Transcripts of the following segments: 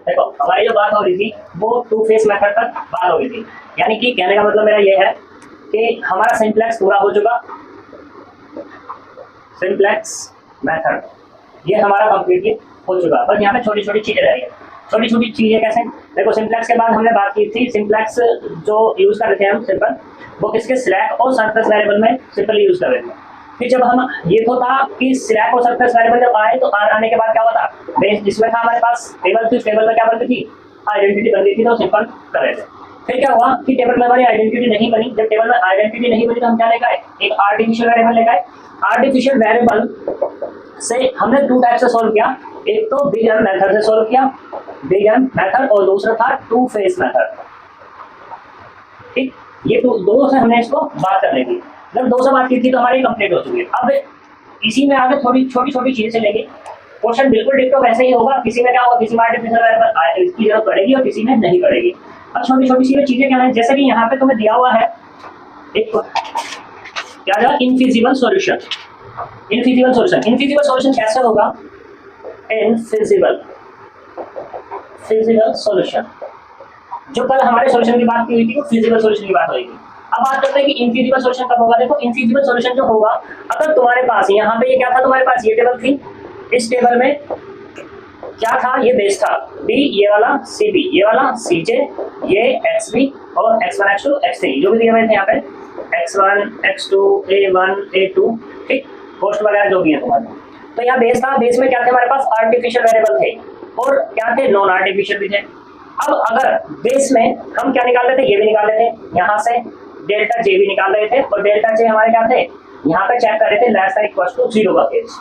देखो हमारी जो बात हो रही थी वो टू फेस मेथड तक बात हो रही थी, यानी कि कहने का मतलब मेरा ये है कि हमारा सिंप्लेक्स पूरा हो चुका, सिंप्लेक्स मेथड ये हमारा कंप्लीटली हो चुका, बस यहाँ पे छोटी छोटी चीजें रह रही है। छोटी छोटी चीजें कैसे? देखो सिंप्लेक्स के बाद हमने बात की थी, सिंप्लेक्स जो यूज कर रहे थे हम सिंपल, वो किसके स्लैक और सरप्लस वेरिएबल में सिंपल यूज कर रहे थे। फिर जब हम ये तो था कि स्लैक और सरप्लस वेरिएबल जब आए तो आर आने के बाद क्या हुआ था, बेस जिसमें था हमारे पास टेबल थी, टेबल में क्या बन रही थी, आइडेंटिटी बन रही थी, तो सिंपल कर रहे थे। फिर क्या हुआ कि टेबल में हमारी आइडेंटिटी नहीं बनी, जब टेबल में आइडेंटिटी नहीं बनी तो हम क्या लेकर आए, एक आर्टिफिशियल वेरिएबल लेकर आए। आर्टिफिशियल वेरिएबल से हमने टू टाइप से सॉल्व किया, एक तो बिग एम मेथड से सॉल्व किया, बिग एम मेथड, और दूसरा था टू फेस मेथड। ठीक, ये दो से हमने इसको बात कर ली थी। जब दो से बात की थी तो हमारी कंप्लीट हो चुकी है। अब इसी में आगे थोड़ी छोटी छोटी चीजें चलेंगी, क्वेश्चन बिल्कुल डिक्टो वैसे ही होगा, किसी में क्या होगा, किसी में आर्टिफिशियल वेरिएबल की जरूरत पड़ेगी और किसी में नहीं पड़ेगी। अब छोटी छोटी सी चीजें क्या है, जैसे कि यहाँ पे तुम्हें दिया हुआ है एक क्या दिया, infeasible solution. Infeasible solution, infeasible solution कैसे होगा, इनफिजिबल फिजिबल सॉल्यूशन। जो कल हमारे सॉल्यूशन की बात की हुई थी वो फिजिबल सॉल्यूशन की बात हुई थी। अब बात करते हैं कि इनफिजिबल सॉल्यूशन कब होगा। देखो इनफिजिबल सॉल्यूशन जो होगा, अगर तुम्हारे पास यहाँ पे ये क्या था, तुम्हारे पास ये टेबल थी, इस टेबल में क्या था, ये बेस था बी, ये वाला सी बी, ये वाला सी जे, ये एक्स बी और X one X two X three जो भी दिए हुए थे यहाँ पे, X one X two A one A two, ठीक, पोस्ट वगैरह जो भी है तुम्हारे। तो यहाँ बेस था, बेस में क्या थे हमारे पास, आर्टिफिशियल वेरिएबल थे और क्या थे, नॉन आर्टिफिशियल भी थे। अब अगर बेस में हम क्या निकाल रहे थे, ये भी निकाल रहे थे, यहाँ से डेल्टा जे भी निकाल रहे थे, और डेल्टा जे हमारे क्या थे, यहाँ पे चेक कर रहे थे लेस देन इक्वल टू 0 का केस।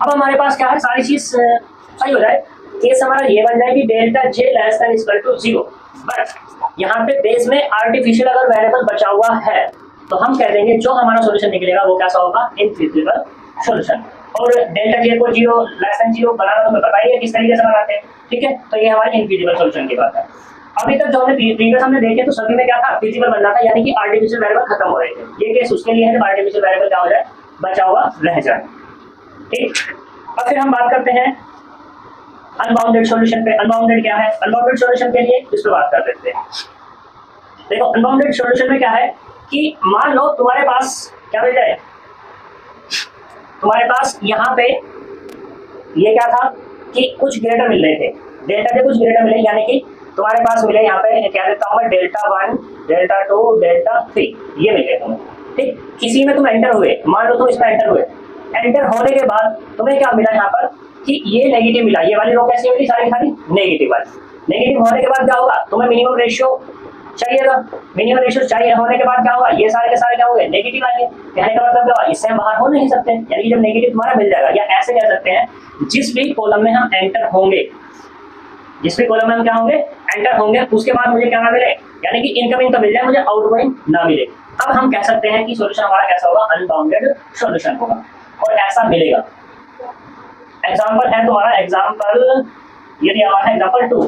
अब हमारे पास क्या है, सारी चीज सही हो जाए, केस हमारा ये बन जाएगी delta J less than equal to 0। But यहाँ पे बेस में आर्टिफिशियल अगर वेरिएबल बचा हुआ है तो हम कह देंगे जो हमारा सॉल्यूशन निकलेगा वो कैसा होगा, इनफिजिबल सॉल्यूशन। और डेल्टा जे को 0 लेस देन 0 बनाना तो पता ही है किस तरीके से बनाते हैं, ठीक है। तो ये हमारी इनफिजिबल सॉल्यूशन की बात है। अभी तक जो हमने प्रीवियस हमने देखे तो सभी में क्या था, फिजिबल बनना था, यानी कि आर्टिफिशियल वेरिएबल खत्म हो रहे थे। ये केस उसके लिए है जब आर्टिफिशियल वेरिएबल क्या हो जाए, बचा हुआ रह जाए, ठीक। अब फिर हम बात करते हैं अनबाउंडेड सॉल्यूशन पे। अनबाउंडेड क्या है, अनबाउंडेड सॉल्यूशन के लिए इस पर बात कर लेते हैं। देखो अनबाउंडेड सॉल्यूशन में क्या है कि मान लो तुम्हारे पास क्या मिल जाए, तुम्हारे पास यहाँ पे ये क्या था कि कुछ ग्रेटर मिल रहे थे, डेल्टा के कुछ ग्रेटर मिले, यानी कि तुम्हारे पास मिले यहाँ पे क्या देता हूँ मैं, डेल्टा 1 डेल्टा 2 डेल्टा 3 ये मिले तुम्हें, ठीक। किसी में तुम एंटर हुए, मान लो तुम इसमें एंटर हुए, एंटर होने के बाद तुम्हें क्या मिला यहाँ पर कि ये नेगेटिव मिला, ये वाली रो कैसी मिली, सारी सारी नेगेटिव वाली। नेगेटिव होने के बाद क्या होगा, तुम्हें मिनिमम रेशियो चाहिएगा, मिनिमम रेशियो चाहिए होने के बाद क्या होगा, ये सारे के सारे क्या होंगे, नेगेटिव आएंगे। कहने का मतलब क्या होगा, इससे हम बाहर हो नहीं सकते, यानी कि जब नेगेटिव तुम्हारा मिल जाएगा, या ऐसे कह सकते हैं जिस भी कॉलम में हम एंटर होंगे, जिस भी कॉलम में हम क्या होंगे, एंटर होंगे, उसके बाद मुझे क्या ना मिले, यानी कि इनकमिंग तो मिल जाए, मुझे आउटगोइंग ना मिले। अब हम कह सकते हैं कि सॉल्यूशन हमारा कैसा होगा, अनबाउंडेड सॉल्यूशन होगा और ऐसा मिलेगा। एग्जांपल है तुम्हारा, एग्जांपल यदि हमारा एग्जांपल 2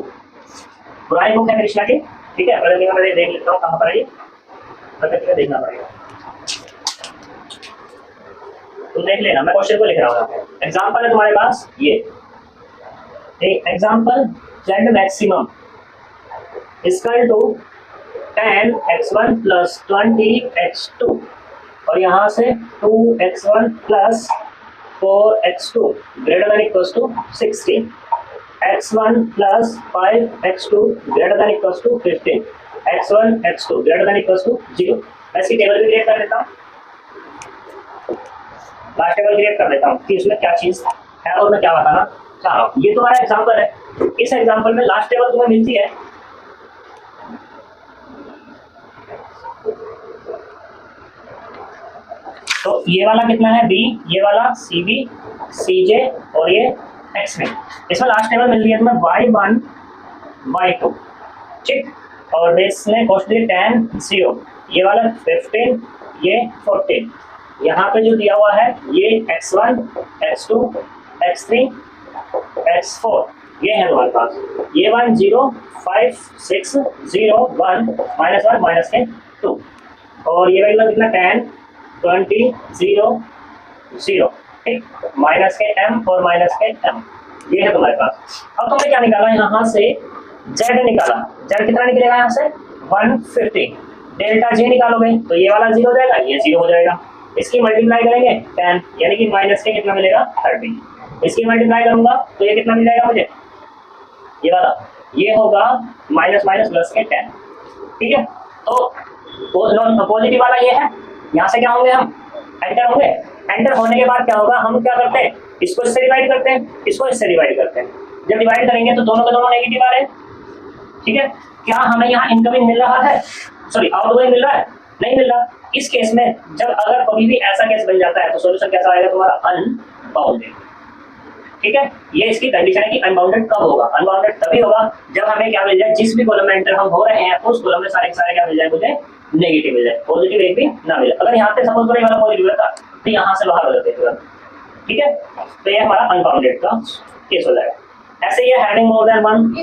पुरानी बुक है कृष्णा की, ठीक है। पहले मैं देख लेता हूँ कहाँ पर है ये, प्रकृति का देखना पड़ेगा, तुम देख लेना, मैं क्वेश्चन को लिख रहा हूँ। एग्जांपल है तुम्हारे पास ये example, z maximum equal to 10x1 plus 20x2 और यहाँ से 2x1 plus 4x2 greater than equal to 16, x1 plus 5x2 greater than equal to 15, x1 x2 greater than equal to 0। ऐसी टेबल भी क्रिएट कर देता हूँ, लास्ट टेबल क्रिएट कर देता हूँ कि इसमें क्या चीज है और मैं क्या बताना चाह रहा हूँ। ये तुम्हारा एग्जांपल है, इस एग्जांपल में लास्ट टेबल तुम्हें मिलती है, तो ये वाला कितना है b, ये वाला cb cj और ये xb। इसमें लास्ट टेबल मिल रही है तुम्हें y1 y2, ठीक। और बेस में कॉस्ट दी 10 0, ये वाला 15 ये 14, यहाँ पे जो दिया हुआ है ये x1 x2 x3 x4 ये है तुम्हारे पास, ये 1 0 5 6 0 1 -1 माइनस के 2 और ये वाला कितना 10 20 0 0, ठीक, माइनस के m और माइनस के m। ये है तुम्हारे पास। अब तुमने क्या निकाला यहाँ से, z निकाला, z कितना निकलेगा यहाँ से 150, डेल्टा j निकालोगे तो ये वाला 0 हो जाएगा, ये 0 हो जाएगा, इसकी मल्टीप्लाई करेंगे 10 यानी कि माइनस के कितना मिलेगा 30, इसकी मल्टीप्लाई करूंगा तो ये कितना मिल जाएगा मुझे, ये वाला, ये होगा माइनस माइनस प्लस के 10, ठीक है। तो पॉजिटिव वाला ये है, यहाँ से क्या होंगे हम एंटर होंगे, एंटर होने के बाद क्या होगा, हम क्या करते हैं इसको इससे डिवाइड करते हैं, इसको इससे डिवाइड करते हैं, जब डिवाइड करेंगे तो दोनों के दोनों नेगेटिव आ रहे हैं, ठीक है। क्या हमें यहाँ इनकमिंग मिल रहा है, सॉरी आउटगोइंग मिल रहा है, नहीं मिल रहा। इस केस में जब अगर कभी भी ऐसा केस बन जाता है तो सॉल्यूशन कैसा आएगा तुम्हारा अनबाउंडेड, ठीक है। ये इसकी कंडीशन है कि अनबाउंडेड कब होगा, अनबाउंडेड तभी होगा जब हमें क्या मिल जाए, जिस भी कॉलम में एंटर हम हो रहे हैं उस कॉलम में सारे क्या मिल जाए, मुझे नेगेटिव मिल जाए, पॉजिटिव एक भी ना मिले। अगर यहाँ पे सपोज करो ये वाला पॉजिटिव रहता तो यहाँ से बाहर हो जाते, ठीक है। तो ये हमारा अनबाउंडेड का केस हो जाएगा। ऐसे ही हैविंग मोर देन वन,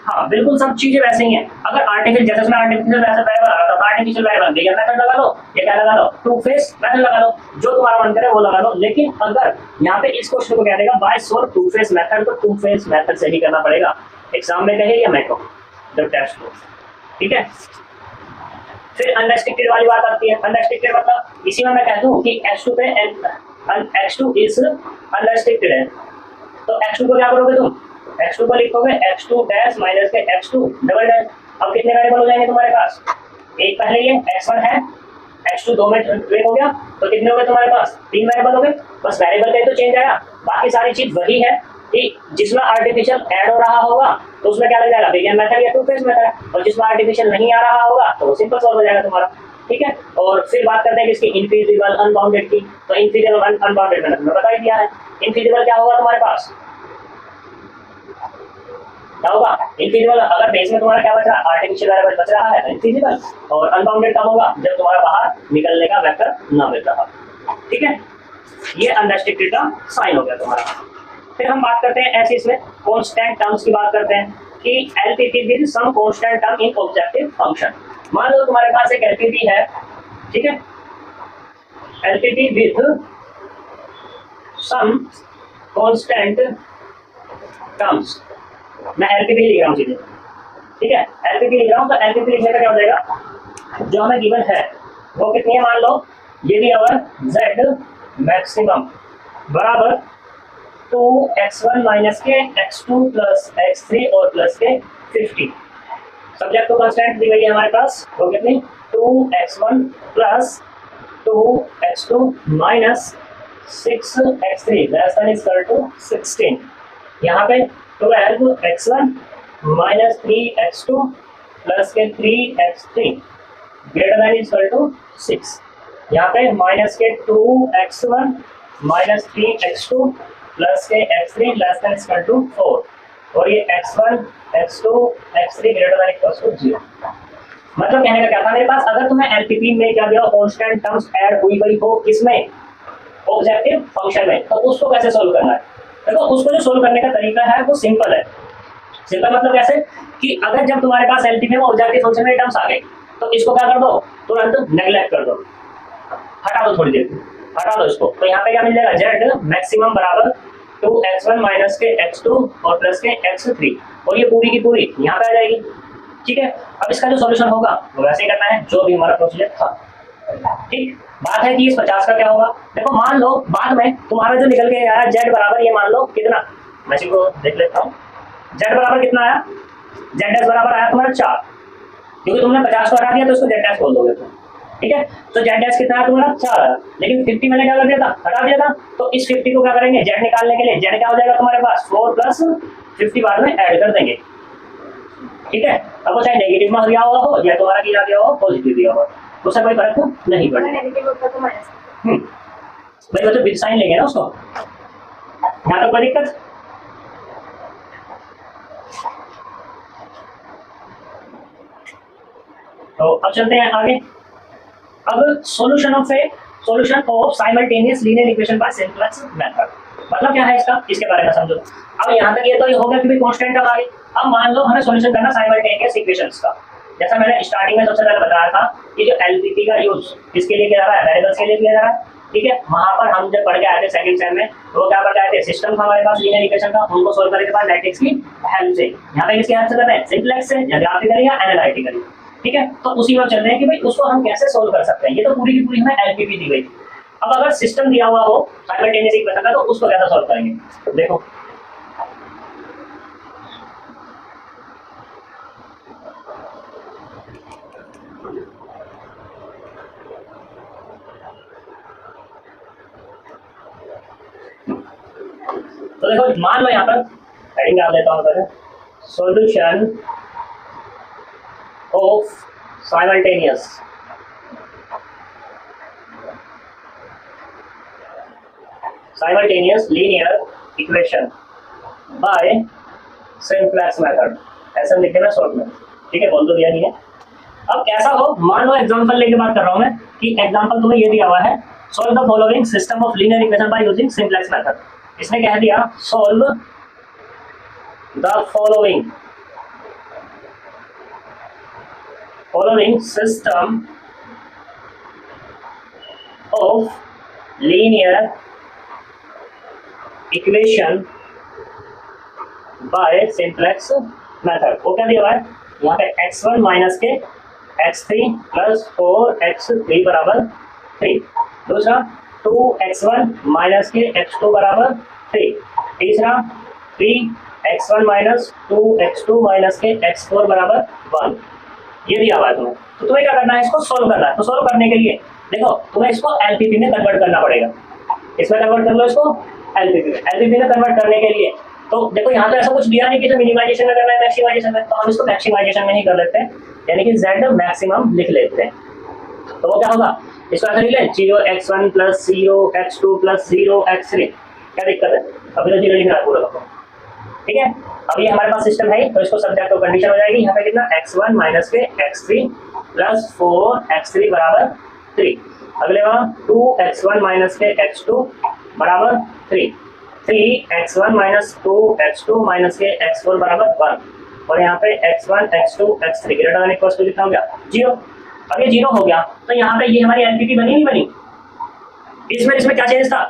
हाँ बिल्कुल सब चीजें वैसे ही हैं। अगर आर्टिफिशियल, जैसे उसमें आर्टिफिशियल वैसे वेरिएबल आ रहा था, आर्टिफिशियल वेरिएबल ये मेथड लगा लो, ये क्या लगा लो, टू फेस मेथड लगा लो, जो तुम्हारा मन करे वो लगा लो। लेकिन अगर यहाँ पे इस क्वेश्चन को कह देगा by solve two phase method, तो टू फेस मेथड से ही करना पड़ेगा, एग्जाम में कहे या मैं कहूँ जब टेस्ट हो, ठीक है। फिर अनरेस्ट्रिक्टेड वाली बात आती है। अनरेस्ट्रिक्टेड मतलब इसी में मैं कह दूं कि x2 पे x2 इज अनरेस्ट्रिक्टेड है, तो x2 को क्या करोगे तुम, x2 को लिखोगे x2 डैश माइनस के x2 डबल डैश। अब कितने वेरिएबल हो जाएंगे तुम्हारे पास, एक पहले ये x1 है, x2 दो में ब्रेक हो गया, तो कितने हो गए तुम्हारे पास, 3 वेरिएबल हो गए। बस वेरिएबल का ही तो चेंज आया, बाकी सारी चीज वही है कि जिसमें आर्टिफिशियल ऐड हो रहा होगा तो उसमें क्या लग जाएगा, बिगिन मेथड या टू फेस मेथड, और जिसमें आर्टिफिशियल नहीं आ रहा होगा तो वो सिंपल सॉल्व हो जाएगा तुम्हारा, ठीक है। और फिर बात करते हैं इसकी इनफिजिबल अनबाउंडेड की। तो इनफिजिबल अनबाउंडेड मैंने तुम्हें बता ही दिया है। इनफिजिबल क्या होगा तुम्हारे पास, क्या होगा इनफिजिबल, अगर बेस में तुम्हारा क्या बच रहा है, आर्टिफिशियल वेरिएबल बच रहा है तो इनफिजिबल, और अनबाउंडेड कब होगा, जब तुम्हारा बाहर निकलने का वेक्टर ना मिल रहा, ठीक है। ये अनरेस्ट्रिक्टेड का साइन हो गया तुम्हारा। फिर हम बात करते हैं ऐसे इसमें कांस्टेंट टर्म्स की बात करते हैं कि LPT with some constant term in objective function. मान लो तुम्हारे पास एक एलपीटी है, ठीक है, LPT with some constant terms, मैं एलपीटी लिख रहा हूँ सीधे, ठीक है, एलपीटी लिख रहा हूँ। तो एलपीटी लिखने का क्या हो जाएगा, जो हमें गिवन है वो कितनी है, मान लो ये भी अवर z मैक्सिमम बराबर 2x1 माइनस के x2 प्लस x3 और प्लस के 50। सब्जेक्ट को कांस्टेंट दी गई है हमारे पास, वो कितनी 2x1 plus 2x2 minus 6x3 less than equal to 16। यहाँ पे 12x1 माइनस 3x2 प्लस के 3x3 greater than equal to 6। यहाँ पे माइनस के 2x1 माइनस 3x2 प्लस के x3 less than equal to 4, और ये x1 x2 x3 greater than equal to 0। मतलब कहने का क्या था मेरे पास, अगर तुम्हें एलपीपी में क्या दिया, कांस्टेंट टर्म्स ऐड हुई गई हो किसमें, ऑब्जेक्टिव फंक्शन में, तो उसको कैसे सोल्व करना है। देखो उसको जो सोल्व करने का तरीका है वो सिंपल है। सिंपल मतलब कैसे कि अगर जब तुम्हारे पास एलपीपी में ऑब्जेक्टिव फंक्शन में टर्म्स आ गए तो इसको क्या कर दो, तुरंत नेग्लेक्ट कर दो, हटा दो, थोड़ी देर हटा दो इसको। तो यहाँ पे क्या मिल जाएगा, जेड मैक्सिमम बराबर 2x1 माइनस के x2 और प्लस के x3, और ये पूरी की पूरी यहाँ पे आ जाएगी, ठीक है। अब इसका जो सॉल्यूशन होगा वो वैसे ही करना है जो भी हमारा प्रोसीजर था, ठीक। बात है कि इस 50 का क्या होगा। देखो मान लो बाद में तुम्हारा जो निकल के आया जेड बराबर, ये मान लो कितना, मैं इसी को देख लेता हूँ, जेड बराबर कितना आया, जेड एस बराबर आया तुम्हारा 4, क्योंकि तुमने 50 को हटा दिया तो इसको जेड एस बोल दोगे तुम, ठीक है। तो जेड एस कितना है तुम्हारा 4 आया, लेकिन 50 मैंने क्या कर दिया था, हटा दिया था। तो इस 50 को क्या करेंगे, जेड निकालने के लिए जेड क्या हो जाएगा तुम्हारे पास 4 प्लस 50 बाद में ऐड कर देंगे, ठीक है। अब वो चाहे नेगेटिव में दिया हुआ हो या तुम्हारा किया गया हो पॉजिटिव दिया हो, उससे कोई फर्क नहीं पड़ेगा। भाई वो तो बिग साइन लेंगे ना उसको, यहाँ तो कोई दिक्कत। तो अब चलते हैं आगे। अब solution of simultaneous linear equation by simplex method, मतलब क्या है इसका, इसके बारे में समझो। अब यहाँ तक ये तो ये हो गया कि भाई कांस्टेंट टर्म आ गई। अब मान लो हमें सॉल्यूशन करना साइमल्टेनियस इक्वेशंस का, जैसा मैंने स्टार्टिंग में सबसे पहले बताया था कि जो एलपीपी का यूज किसके लिए किया जा रहा है, वेरिएबल्स के लिए किया जा रहा है। ठीक है, वहां पर हम जब पढ़ के आए थे सेकंड सेम में, तो क्या पढ़ के आए थे, सिस्टम था हमारे पास लीनियर इक्वेशन का, उनको सोल्व करने के बाद मैट्रिक्स की हेल्प से, यहाँ पे किसकी हेल्प से कर रहे हैं, सिंप्लेक्स से, या ग्राफिकली या एनालिटिकली, ठीक है। तो उसी में चल रहे हैं कि भाई उसको हम कैसे सोल्व कर सकते हैं। ये तो पूरी की पूरी हमें एलपीपी दी गई थी। अब अगर सिस्टम दिया हुआ हो साइमल्टेनियस इक्वेशन का, तो उसको कैसे सोल्व करेंगे, देखो तो देखो मान लो यहाँ पर हेडिंग डाल देता हूँ, solution of simultaneous linear equation by simplex method, ऐसा लिखे ना शॉर्ट में, ठीक है, बोल तो दिया नहीं है। अब कैसा हो, मान लो एग्जांपल लेके बात कर रहा हूँ मैं, कि एग्जांपल तुम्हें ये दिया हुआ है, solve the following system of linear equation by using simplex method. इसने कह दिया solve the following system of linear equation by simplex method. वो क्या दिया हुआ है यहाँ पे, x1 माइनस के x3 प्लस 4x3 बराबर 3, दूसरा 2x1 माइनस के x2 बराबर 3, तीसरा 3x1 माइनस 2x2 माइनस के x4 बराबर 1। ये दिया हुआ है तुम्हें, तो तुम्हें क्या करना है, इसको सोल्व करना है। तो सोल्व करने के लिए देखो तुम्हें इसको एलपीपी में कन्वर्ट करना पड़ेगा, इसमें कन्वर्ट कर लो इसको एलपीपी में कन्वर्ट करने के लिए। तो देखो यहाँ तो ऐसा कुछ दिया नहीं कि जो मिनिमाइजेशन में करना है मैक्सिमाइजेशन में, तो हम इसको मैक्सिमाइजेशन में ही कर लेते हैं, यानी कि z मैक्सिमम लिख लेते हैं। तो वो क्या होगा, इसको ऐसा लिख लें 0x1 plus 0x2 plus 0x3, क्या दिक्कत है, अभी तो 0 लिखना है पूरा का, ठीक है। अब ये हमारे पास सिस्टम है, तो इसको सब्जेक्ट को कंडीशन हो जाएगी यहाँ पे कितना, x1 माइनस के x3 प्लस 4x3 बराबर 3, अगले वहाँ 2x1 माइनस के x2 बराबर 3, 3x1 माइनस 2x2 माइनस के x4 बराबर 1, और यहाँ पे x1 x2 x3 greater than equal to कितना हो गया, 0। अब ये 0 हो गया, तो यहाँ पे ये हमारी एलपीपी बनी नहीं बनी, इसमें क्या चेंज था,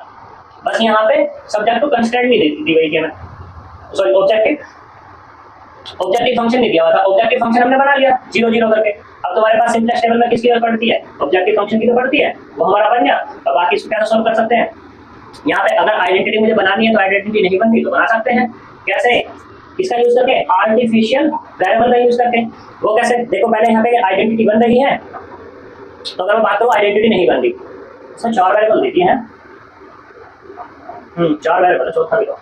बस यहाँ पे सब्जेक्ट टू कंस्टेंट नहीं दी गई थी हमें, सॉरी ऑब्जेक्टिव फंक्शन नहीं दिया हुआ था, ऑब्जेक्टिव फंक्शन हमने बना लिया 0 0 करके। अब तुम्हारे पास सिंप्लेक्स टेबल में किसकी जरूरत पड़ती है, ऑब्जेक्टिव फंक्शन की तो पड़ती है, वो हमारा बन गया। अब बाकी इसको कैसे सॉल्व कर सकते हैं, यहाँ पे अगर आइडेंटिटी मुझे बनानी है तो आइडेंटिटी नहीं बनती तो बना सकते हैं, कैसे, किसका यूज करके, आर्टिफिशियल वेरिएबल का यूज करके। वो कैसे, देखो पहले यहाँ पे आइडेंटिटी बन रही है, तो अगर मैं बात करूँ आइडेंटिटी नहीं बन रही, इसमें 4 वेरिएबल देती है, 4 वेरिएबल, चौथा भी दो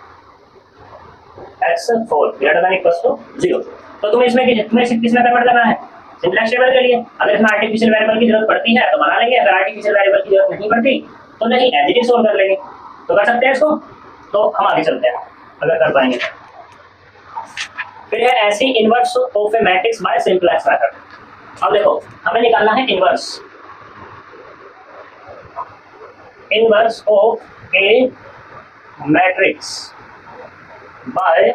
x4 greater than equal to 0। तो तुम्हें इसमें किसमें कन्वर्ट करना है, सिंप्लेक्स टेबल के लिए। अगर इसमें आर्टिफिशियल वेरिएबल की जरूरत पड़ती है तो बना लेंगे, अगर आर्टिफिशियल वेरिएबल की जरूरत नहीं पड़ती तो नहीं, एज इट इज सोल्व कर लेंगे। तो कर सकते हैं इसको, तो हम आगे चलते हैं अगर कर पाएंगे। फिर है ऐसी inverse of A matrix bye simplex method. अब देखो हमें निकालना है inverse of A matrix bye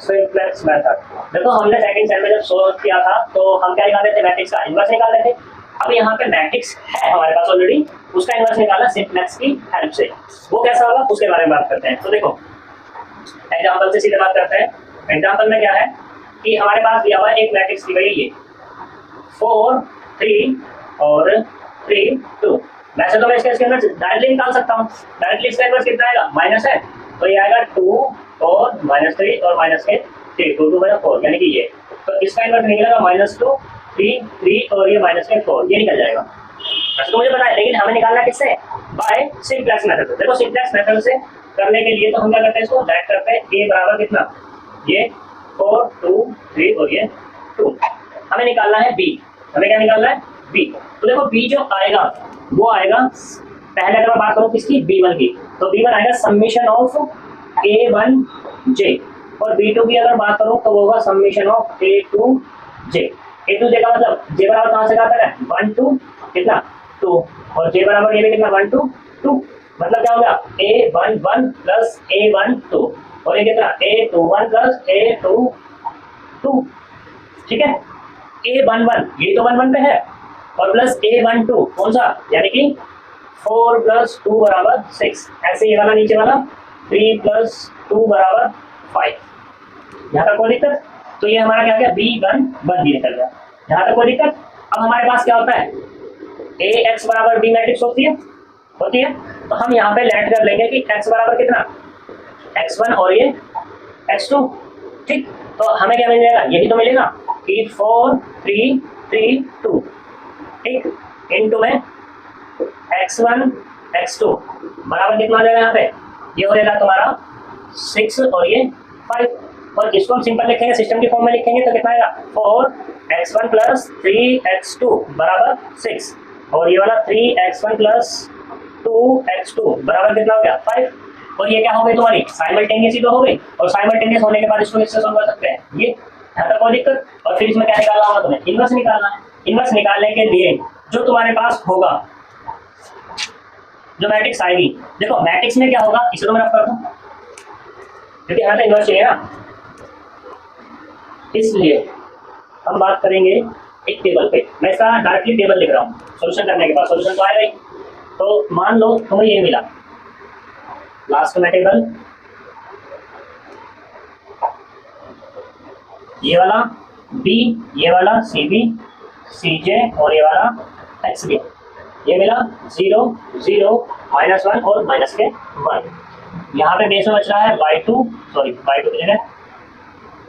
simplex method. देखो हमने सेकंड सेम में जब सोल्व किया था तो हम क्या निकाल रहे थे, मैट्रिक्स का इनवर्स निकाल रहे थे। अब यहाँ पे मैट्रिक्स है हमारे पास ऑलरेडी, उसका इनवर्स निकालना सिंप्लेक्स की हेल्प से। वो कैसा होगा उसके बारे में बात करते हैं। तो देखो एग्जांपल से सीधे बात करते हैं। एग्जांपल में क्या है कि हमारे पास दिया हुआ है एक मैट्रिक्स दी गई है, ये 4 3 और 3 2। वैसे तो मैं इसके अंदर डायरेक्टली निकाल सकता हूँ, डायरेक्टली इसका इनवर्स कितना आएगा, माइनस है, तो ये आएगा 2 और -3 और -3 2 2 4, यानी कि ये, तो इसका इनवर्स निकलेगा -2 3 3 और ये -4, ये निकल जाएगा। वैसे तो मुझे पता है, लेकिन हमें निकालना किससे, बाय सिंप्लेक्स मेथड से। देखो सिंप्लेक्स मेथड से करने के लिए तो हम क्या करते हैं, इसको डायरेक्ट करते हैं, a बराबर कितना, ये 4 2 3 और ये 2। हमें निकालना है b, हमें क्या निकालना है b। तो देखो b जो आएगा वो आएगा, पहले अगर मैं बात करूँ किसकी, b1 की, तो b1 आएगा समेशन ऑफ a1j, और b2 की अगर बात करूँ तो वो होगा समेशन ऑफ a2j। a2j का मतलब j बराबर कहाँ से आता है, 1 2 कितना 2, और j बराबर ये भी कितना 1 2 2, मतलब क्या हो गया a11 प्लस a12, और ये कितना a21 प्लस a22, ठीक है। a11 ये तो 1 1 पे है, और प्लस a12 कौन सा, यानी कि 4 + 2 बराबर 6। ऐसे ये वाला नीचे वाला 3 + 2 बराबर 5। यहाँ तक कोई दिक्कत? तो ये हमारा क्या गया, B1 बन भी निकल गया। यहाँ तक कोई दिक्कत? अब हमारे पास क्या होता है, Ax बराबर B मैट्रिक्स होती है। तो हम यहाँ पे लैंड कर लेंगे कि x बराबर कितना, x1 और ये x2। ठीक, तो हमें क्या मिल जाएगा, यही तो मिलेगा कि 4 3 3 2। ठीक, इनटू में x1 x2 बराबर कितना हो जाएगा, यहाँ पे ये हो जाएगा तुम्हारा 6 और ये 5। और इसको हम सिंपल लिखेंगे, सिस्टम की फॉर्म में लिखेंगे तो कितना आएगा, 4x1 + 3x2 बराबर 6। और ये वाला 3x1 + 2x2 बराबर कितना हो गया, 5। और ये क्या हो गई तुम्हारी साइमल्टेनियस ही तो हो गई। और साइमल्टेनियस होने के बाद इसको इससे सॉल्व कर सकते हैं, ये यहाँ तक कोई दिक्कत। और फिर इसमें क्या निकालना होगा तुम्हें, इनवर्स निकालना है। इनवर्स निकालने के लिए जो तुम्हारे पास होगा, जो मैट्रिक्स आएगी, देखो मैट्रिक्स में क्या होगा, इसे तो मैं रफ कर दूं क्योंकि यहाँ पे इनवर्स चाहिए ना, इसलिए हम बात करेंगे एक टेबल पे। मैं इसका डायरेक्टली टेबल लिख रहा हूँ, सोल्यूशन करने के बाद सोल्यूशन तो आएगा ही। तो मान लो तुम्हें ये मिला, लास्ट में टेबल ये वाला B, ये वाला CB CJ और ये वाला XB, ये मिला 0 0 -1 और माइनस के 1। यहाँ पे बेस में बच रहा है y2 की जगह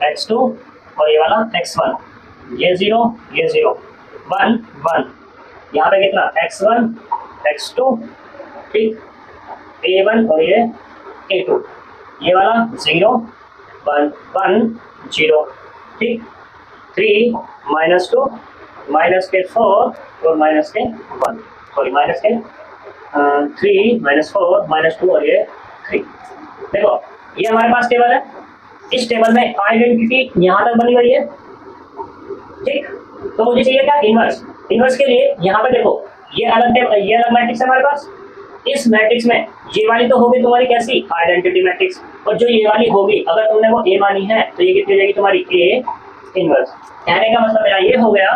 x2 और ये वाला x1, ये 0 1 1। यहाँ पे कितना x1 x2, ठीक, a1 और ये a2, ये वाला 0 1 1 0, ठीक, 3 -2 माइनस के 4 और माइनस के 1, माइनस के 3 -4 -2 और ये 3। देखो ये हमारे पास टेबल है, इस टेबल में आइडेंटिटी यहाँ तक बनी हुई है। ठीक, तो मुझे चाहिए क्या, इनवर्स। इनवर्स के लिए यहाँ पे देखो ये अलग मैट्रिक्स है हमारे पास। इस मैट्रिक्स में ये वाली तो होगी तुम्हारी कैसी, आइडेंटिटी मैट्रिक्स। और जो ये वाली होगी, अगर तुमने वो ए मानी है तो ये कितनी हो जाएगी तुम्हारी ए इनवर्स। कहने का मतलब मेरा ये हो गया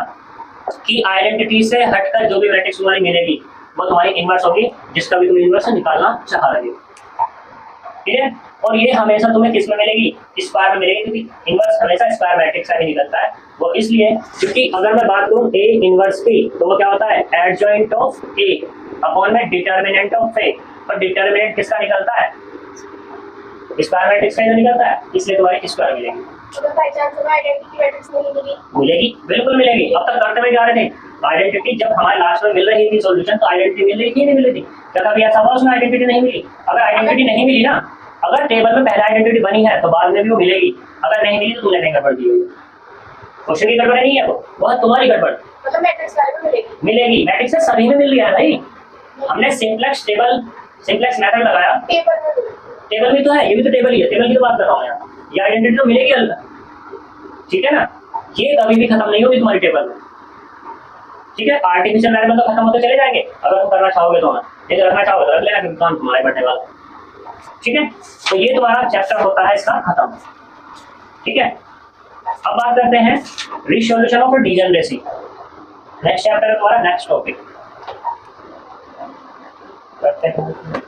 कि आइडेंटिटी से हटकर जो भी मैट्रिक्स तुम्हारी मिलेगी वो तुम्हारी इनवर्स होगी, जिसका भी तुम इनवर्स निकालना चाह रहे हो। ठीक है, और ये हमेशा तुम्हें किस में मिलेगी, स्क्वायर में मिलेगी, क्योंकि इनवर्स हमेशा स्क्वायर मैट्रिक्स का ही निकलता है। वो इसलिए क्योंकि अगर मैं बात करूं ए इनवर्स की, तो वो क्या होता है, एडजॉइंट ऑफ ए अपॉन में डिटर्मिनेंट ऑफ ए। और डिटर्मिनेंट किसका निकलता है, स्क्वायर मैट्रिक्स का ही निकलता है, इसलिए तुम्हारी स्क्वायर मिलेगी। मिलेगी, बिल्कुल मिलेगी। अब तक करते हुए जा रहे थे आइडेंटिटी, जब हमारे लास्ट में मिल रही थी सॉल्यूशन, तो आइडेंटिटी मिल रही थी नहीं मिल रही थी, क्या कभी ऐसा हुआ उसमें आइडेंटिटी नहीं मिली? अगर आइडेंटिटी नहीं मिली ना, अगर टेबल में पहले आइडेंटिटी बनी है तो बाद में भी वो मिलेगी, अगर नहीं मिली तो तुमने कहीं गड़बड़ दी होगी। क्वेश्चन की गड़बड़ नहीं है वो तुम्हारी गड़बड़। मतलब मैट्रिक्स मिलेगी, मैट्रिक्स से सभी में मिल रही है भाई। हमने सिंप्लेक्स मेथड लगाया, टेबल भी तो है, ये भी तो टेबल ही है, टेबल की तो बात कर रहा हूँ यहाँ। ये आइडेंटिटी तो मिलेगी अलग, ठीक है ना, ये कभी भी खत्म नहीं होगी तुम्हारी टेबल में। ठीक है, आर्टिफिशियल वेरिएबल तो खत्म होते चले जाएंगे, अगर तुम करना चाहोगे तो, यदि रखना चाहोगे तो रख लेना, क्योंकि काम तुम्हारे बढ़ने वाला। ठीक है, तो ये तुम्हारा चैप्टर होता है इसका खत्म। ठीक है, अब बात करते हैं resolution of degeneracy. Next chapter है तुम्हारा, नेक्स्ट टॉपिक करते हैं।